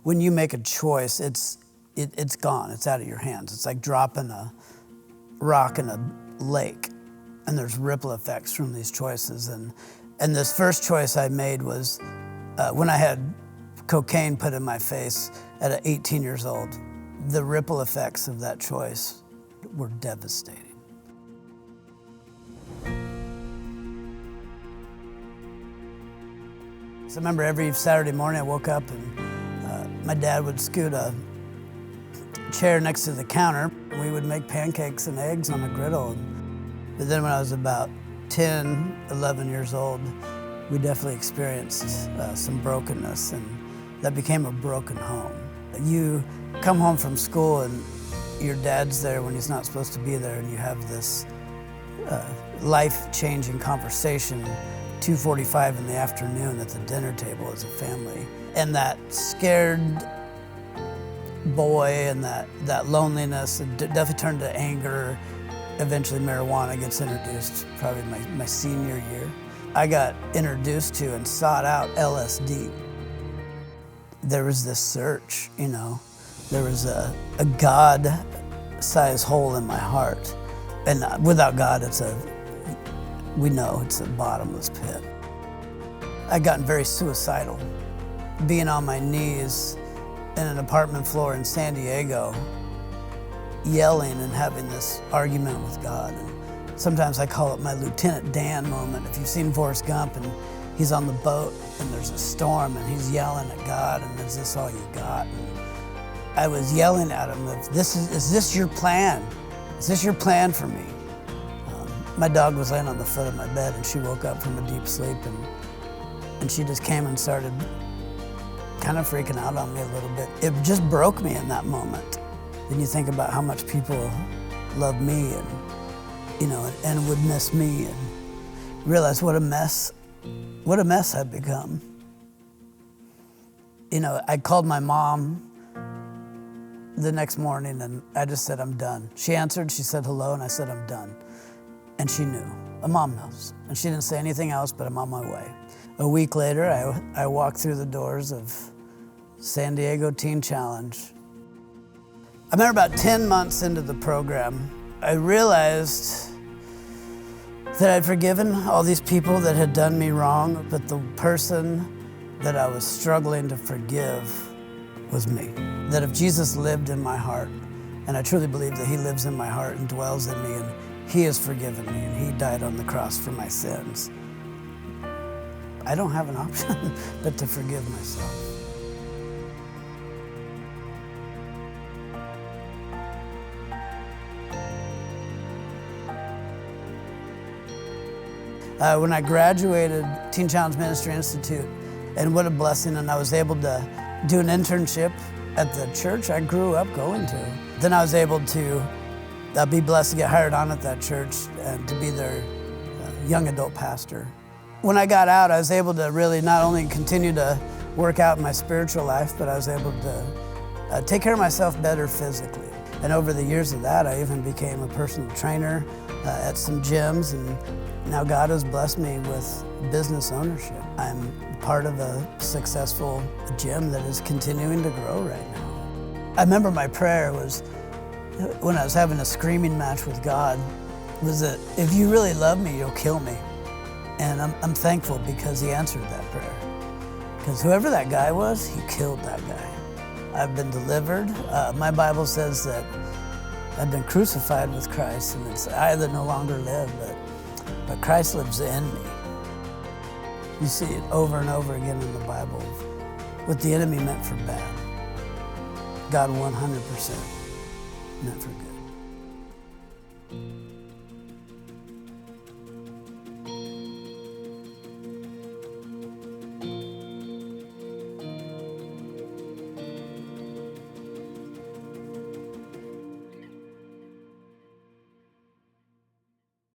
when you make a choice, it's gone. It's out of your hands. It's like dropping a rock in a lake, and there's ripple effects from these choices. And this first choice I made was when I had cocaine put in my face at 18 years old. The ripple effects of that choice were devastating. So I remember every Saturday morning I woke up and my dad would scoot a chair next to the counter, and we would make pancakes and eggs on a griddle. But then when I was about 10, 11 years old, we definitely experienced some brokenness, and that became a broken home. You come home from school and your dad's there when he's not supposed to be there, and you have this life-changing conversation 2:45 in the afternoon at the dinner table as a family. And that scared boy and that loneliness definitely turned to anger. Eventually marijuana gets introduced, probably my senior year. I got introduced to and sought out LSD. There was this search, you know. There was a God-sized hole in my heart. And without God, we know it's a bottomless pit. I'd gotten very suicidal, being on my knees in an apartment floor in San Diego, yelling and having this argument with God. And sometimes I call it my Lieutenant Dan moment. If you've seen Forrest Gump and he's on the boat and there's a storm and he's yelling at God and is this all you got? And I was yelling at him, is this your plan? Is this your plan for me? My dog was laying on the foot of my bed and she woke up from a deep sleep and she just came and started kind of freaking out on me a little bit. It just broke me in that moment. Then you think about how much people love me and, you know, and would miss me, and realize what a mess I'd become. You know, I called my mom the next morning and I just said, I'm done. She answered, she said hello, and I said, I'm done. And she knew. A mom knows. And she didn't say anything else, but I'm on my way. A week later, I walked through the doors of San Diego Teen Challenge. I remember about 10 months into the program, I realized that I'd forgiven all these people that had done me wrong, but the person that I was struggling to forgive was me. That if Jesus lived in my heart, and I truly believe that he lives in my heart and dwells in me, and he has forgiven me, and he died on the cross for my sins, I don't have an option but to forgive myself. When I graduated Teen Challenge Ministry Institute, and what a blessing, and I was able to do an internship at the church I grew up going to. Then I was able to be blessed to get hired on at that church and to be their young adult pastor. When I got out, I was able to really not only continue to work out in my spiritual life, but I was able to take care of myself better physically. And over the years of that, I even became a personal trainer at some gyms, and now God has blessed me with business ownership. I'm part of a successful gym that is continuing to grow right now. I remember my prayer was, when I was having a screaming match with God, was that if you really love me, you'll kill me. And I'm thankful because he answered that prayer. Because whoever that guy was, he killed that guy. I've been delivered. My Bible says that I've been crucified with Christ, and it's I that no longer live, but Christ lives in me. You see it over and over again in the Bible. What the enemy meant for bad, God 100% meant for good.